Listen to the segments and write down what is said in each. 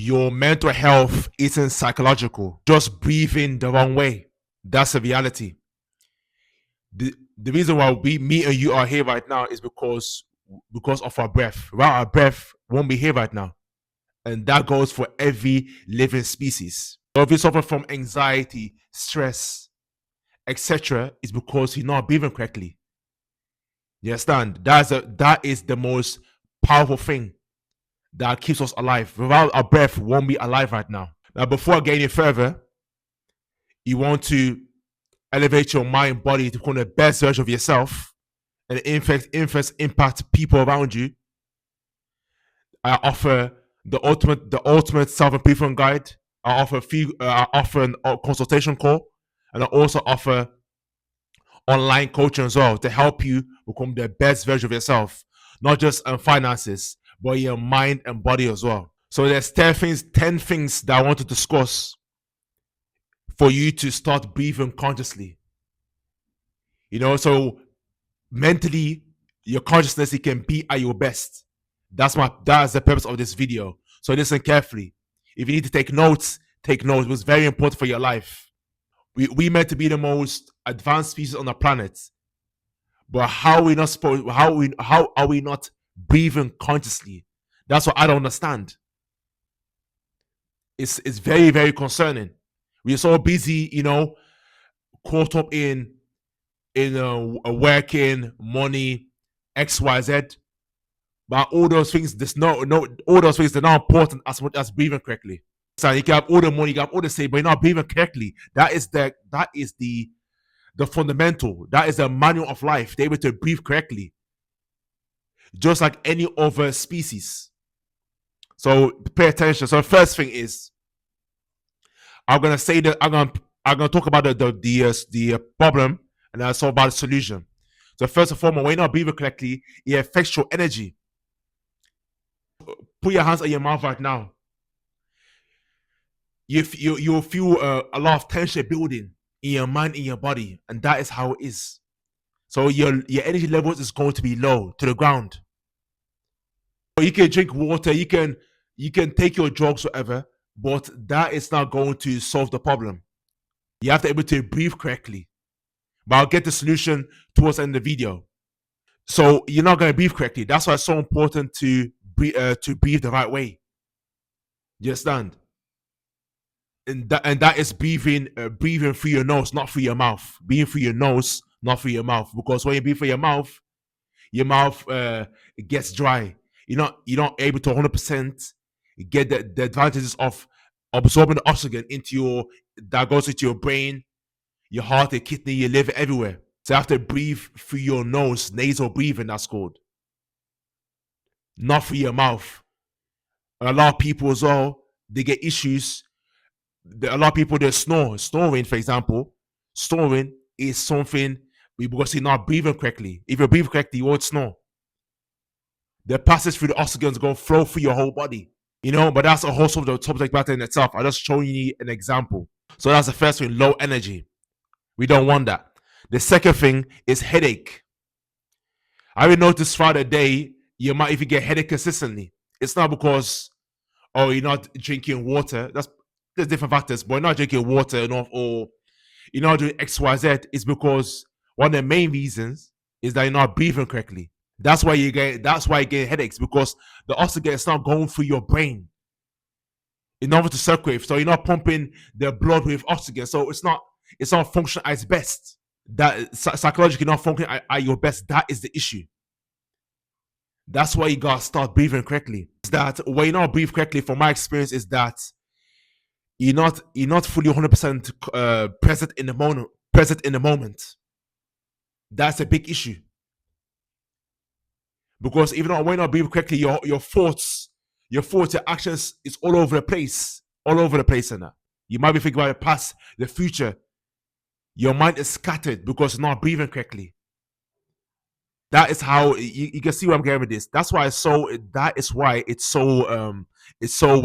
your mental health isn't psychological. Just breathing the wrong way. That's the reality. The reason why me and you are here right now is because of our breath. Without our breath, won't be here right now. And that goes for every living species. So if you suffer from anxiety, stress, etc., it's because you're not breathing correctly. You understand? That is the most powerful thing that keeps us alive. Without our breath, we won't be alive right now. Now, before I get any further, you want to elevate your mind, body to become the best version of yourself, and impact people around you. I offer the ultimate self-improvement guide. I offer a consultation call, and I also offer online coaching as well to help you become the best version of yourself, not just in finances, but your mind and body as well. So there's 10 things that I want to discuss for you to start breathing consciously. So mentally, your consciousness, it can be at your best. That's the purpose of this video. So listen carefully. If you need to take notes, take notes. It was very important for your life. We meant to be the most advanced species on the planet, but how are we not supposed? How are we not breathing consciously? That's what I don't understand. It's very, very concerning. We're so busy, caught up in working, money, XYZ. But all those things, all those things, they're not important as much as breathing correctly. So you can have all the money, you can have all the savings, but you're not breathing correctly. That is the fundamental. That is the manual of life. They're able to breathe correctly, just like any other species. So pay attention. So the first thing is, I'm gonna say that I'm gonna talk about the problem, and then about the solution. So first and foremost, when you're not breathing correctly, it affects your energy. Put your hands on your mouth right now. You'll feel a lot of tension building in your mind, in your body, and that is how it is. So your energy levels is going to be low to the ground. You can drink water, you can take your drugs, whatever, but that is not going to solve the problem. You have to be able to breathe correctly. But I'll get the solution towards the end of the video. So you're not going to breathe correctly. That's why it's so important to breathe the right way. You understand? And that is breathing through your nose, not through your mouth. Breathing through your nose, not through your mouth. Because when you breathe through your mouth it gets dry. You're not able to 100% get the advantages of absorbing the oxygen that goes into your brain, your heart, your kidney, your liver, everywhere. So you have to breathe through your nose, nasal breathing, that's called. Not through your mouth. And a lot of people as well, they get issues. A lot of people, they snore. Snoring, for example. Snoring is something because you're not breathing correctly. If you breathe correctly, you won't snore. The passage through the oxygen is going to flow through your whole body. But that's a whole subject matter in itself. I'm just showing you an example. So that's the first thing, low energy. We don't want that. The second thing is headache. I will notice throughout the day, you might even get headache consistently. It's not because, you're not drinking water. There's different factors, but you're not drinking water enough, or you're not doing XYZ. It's because one of the main reasons is that you're not breathing correctly. That's why you get headaches, because the oxygen is not going through your brain in order to circulate. So you're not pumping the blood with oxygen. So it's not functioning at its best. That psychologically not functioning at your best. That is the issue. That's why you gotta start breathing correctly. Is that when you not breathe correctly, from my experience, is that you're not fully 100% present in the moment. That's a big issue. Because even though when you not breathe correctly, your thoughts, your actions is all over the place. All over the place. And that you might be thinking about the past, the future. Your mind is scattered because you're not breathing correctly. That is how you can see where I'm getting with this. That's why it's so so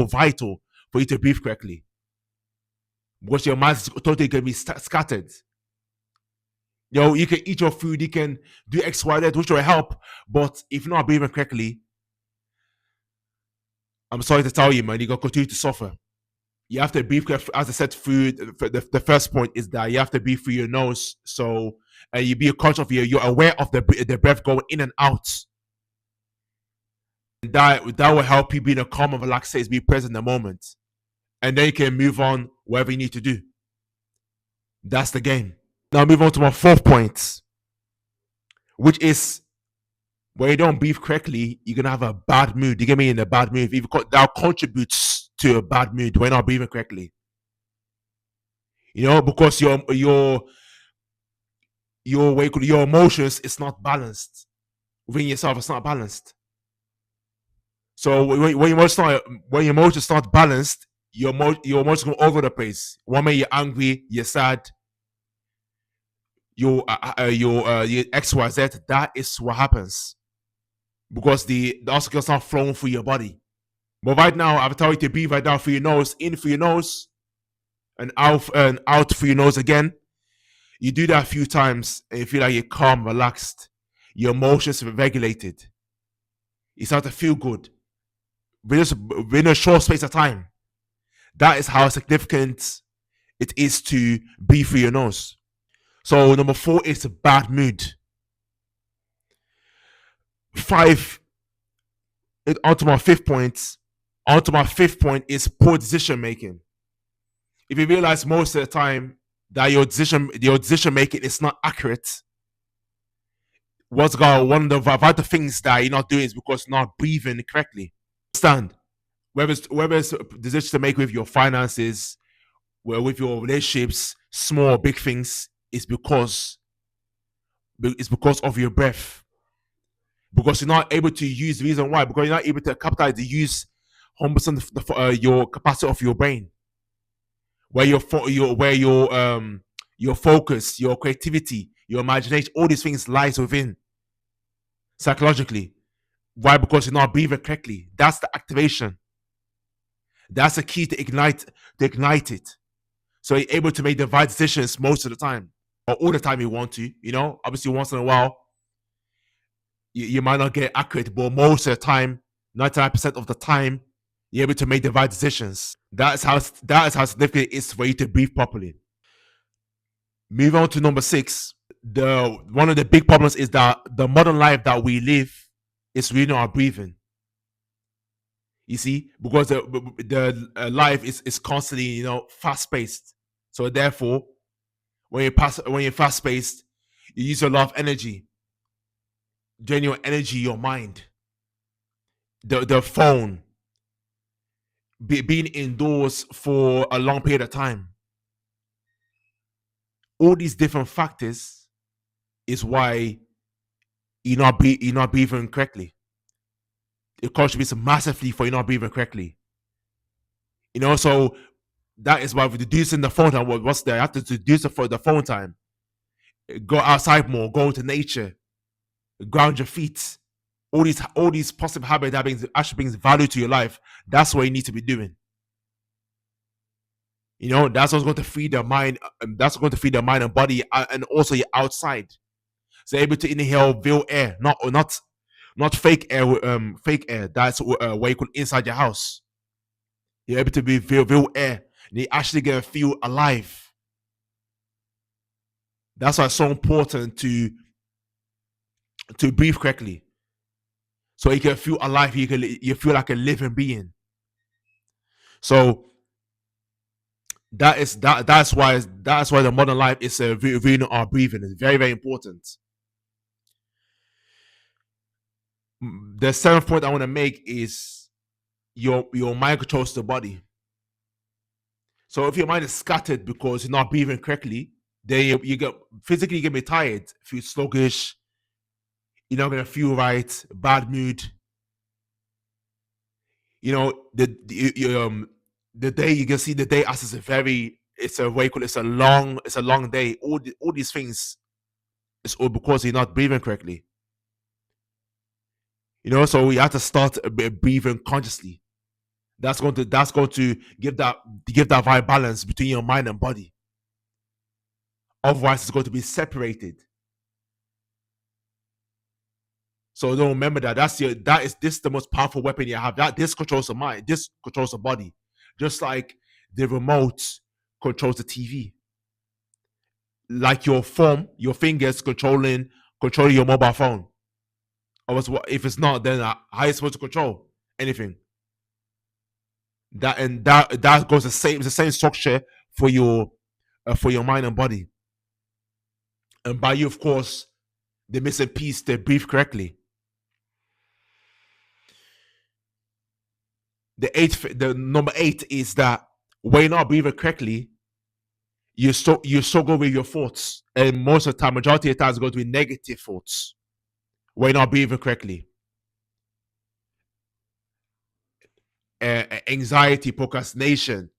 vital for you to breathe correctly. Because your mind is totally gonna be scattered. You can eat your food, you can do X, Y, Z, which will help, but if you're not breathing correctly, I'm sorry to tell you, man, you're gonna continue to suffer. You have to breathe, as I said, through the first point is that you have to breathe through your nose. So you be conscious of you're aware of the breath going in and out. And that will help you be in a calm and relaxed state, be present in the moment. And then you can move on whatever you need to do. That's the game. Now move on to my fourth point, which is when you don't breathe correctly, you're gonna have a bad mood. You get me, in a bad mood. That contributes to a bad mood when you're not breathing correctly. Because your emotions is not balanced within yourself. It's not balanced. So when your emotions not balanced, your emotions go over the place. One minute you're angry, you're sad, your XYZ. That is what happens because the oxygen's not flowing through your body. But right now, I've told you to breathe right now through your nose, in through your nose, and out through your nose again. You do that a few times, and you feel like you're calm, relaxed. Your emotions are regulated. You start to feel good within a short space of time. That is how significant it is to breathe through your nose. So number 4 is a bad mood. 5. Onto my fifth point. Onto my fifth point is poor decision making. If you realize most of the time that your decision making is not accurate, one of the vital things that you're not doing is because you're not breathing correctly. Understand? Whether it's decisions to make with your finances, with your relationships, small or big things, it's because of your breath. Because you're not able to use the reason why, because you're not able to capitalize to use 100% your capacity of your brain, where your focus, your creativity, your imagination, all these things lies within psychologically. Why? Because you're not breathing correctly. That's the activation. That's the key to ignite it. So you're able to make the right decisions most of the time, or all the time you want to. Obviously once in a while you might not get accurate, but most of the time, 99% of the time, you're able to make the right decisions. That is how significant it is for you to breathe properly. Move on to number 6. One of the big problems is that the modern life that we live is really not our breathing. You see, because the life is constantly fast paced. So therefore, when you're fast paced, you use a lot of energy. Drain your energy, your mind. The phone, being indoors for a long period of time. All these different factors is why you're not breathing correctly. It contributes massively for you not breathing correctly. So that is why we're reducing the phone time. What's there? You have to reduce the phone time. Go outside more. Go into nature. Ground your feet. All these positive habits that actually brings value to your life. That's what you need to be doing. That's what's going to feed the mind. That's going to feed the mind and body, and also your outside. So able to inhale real air, not fake air. Fake air. That's where you could inside your house. You're able to be real air, and you're actually gonna feel alive. That's why it's so important to breathe correctly, so you can feel alive. You feel like a living being. So that's why the modern life is really not our breathing. It's very, very important. The 7th point I want to make is your mind controls the body. So if your mind is scattered because you're not breathing correctly, then you get physically, you're gonna be tired, feel sluggish, you're not gonna feel right, bad mood. The day, you can see the day as it's a long day. All these things is all because you're not breathing correctly. So you have to start breathing consciously. That's going to give that right balance between your mind and body. Otherwise, it's going to be separated. So don't remember that. This is the most powerful weapon you have. That this controls the mind. This controls the body. Just like the remote controls the TV. Like your thumb, your fingers controlling your mobile phone. Or if it's not, then how are you supposed to control anything? That goes the same. It's the same structure for your mind and body. And by you, of course, the missing piece, they breathe correctly. The number 8 is that when you're not breathing correctly, you struggle with your thoughts, and most of the time, majority of the time, it's going to be negative thoughts. When you're not breathing correctly, anxiety, procrastination,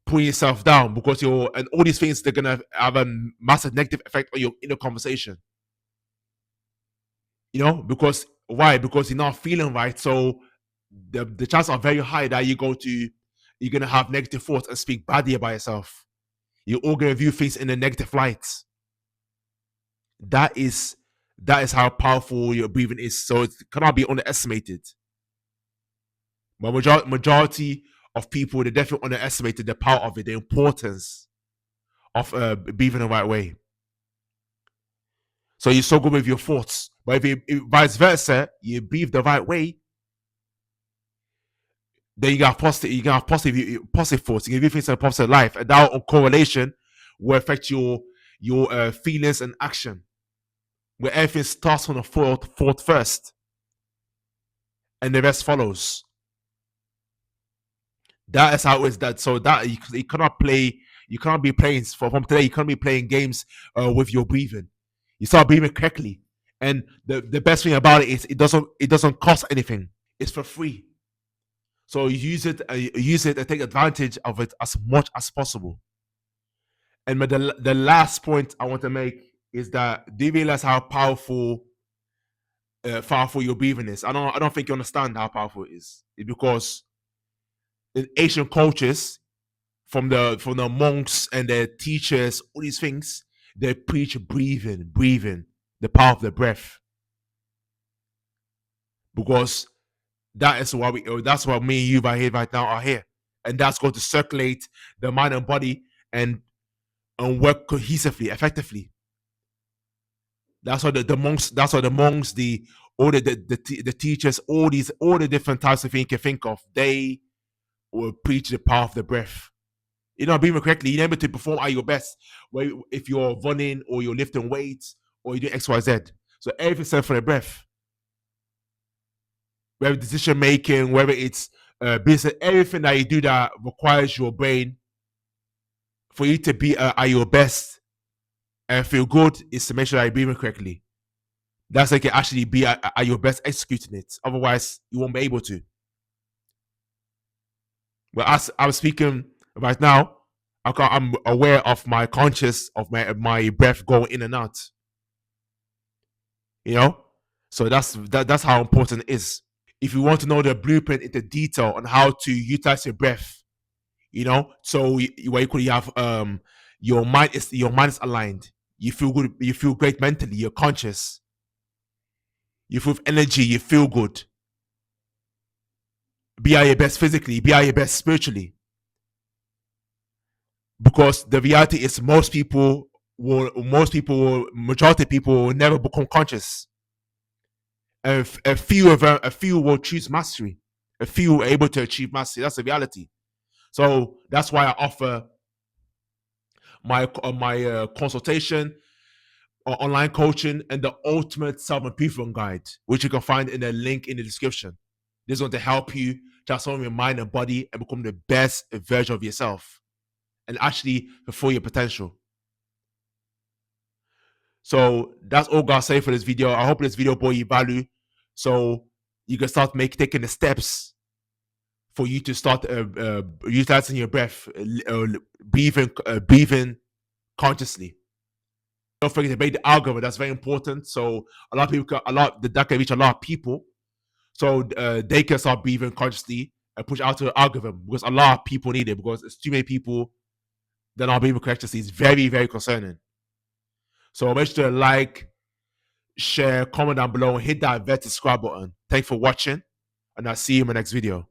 putting yourself down because and all these things, they're gonna have a massive negative effect on your inner conversation. Because why? Because you're not feeling right. So the chances are very high that you're gonna have negative thoughts and speak badly about yourself. You're all gonna view things in a negative light. That is how powerful your breathing is. So it cannot be underestimated. But majority of people, they definitely underestimated the power of it, the importance of breathing the right way. So you struggle with your thoughts. But if vice versa, you breathe the right way, then you got positive thoughts. You can view things in a positive life, and that correlation will affect your feelings and action. Where everything starts on the thought first, and the rest follows. That is how it is. That so that you cannot play. You cannot be playing from today. You can't be playing games with your breathing. You start breathing correctly, and the best thing about it is it doesn't cost anything. It's for free. So you use it and take advantage of it as much as possible. And the last point I want to make is that do you realize how powerful your breathing is? I don't think you understand how powerful it is. It's because in Asian cultures, from the monks and the teachers, all these things, they preach breathing, the power of the breath. Because that's what me and you right now are here. And that's going to circulate the mind and body and work cohesively, effectively. That's why the monks, all the teachers, all the different types of things you can think of, they will preach the power of the breath. Breathing correctly, you're able to perform at your best. If you're running or you're lifting weights or you're doing X, Y, Z. So everything for the breath. Whether decision making, whether it's business, everything that you do that requires your brain for you to be at your best and feel good is to make sure that you're breathing correctly. That's like you actually be at your best executing it. Otherwise, you won't be able to. But as I'm speaking right now, I'm aware of my conscious of my breath going in and out. So that's how important it is. If you want to know the blueprint into detail on how to utilize your breath, so where you have your mind is aligned. You feel good. You feel great mentally. You're conscious. You feel energy. You feel good. Be at your best physically. Be at your best spiritually. Because the reality is, majority of people will never become conscious. And a few will choose mastery. A few are able to achieve mastery. That's the reality. So that's why I offer my consultation, online coaching, and the ultimate self-improvement guide, which you can find in the link in the description. This is going to help you transform your mind and body and become the best version of yourself and actually fulfill your potential. So that's all God say for this video. I hope this video brought you value, so you can start taking the steps for you to start utilizing your breath, breathing consciously. Don't forget to make the algorithm. That's very important. So a lot of people, that can reach a lot of people. So they can start breathing consciously and push out to the algorithm, because a lot of people need it, because it's too many people that are breathing consciously. It's very, very concerning. So make sure to like, share, comment down below, and hit that red subscribe button. Thanks for watching, and I'll see you in my next video.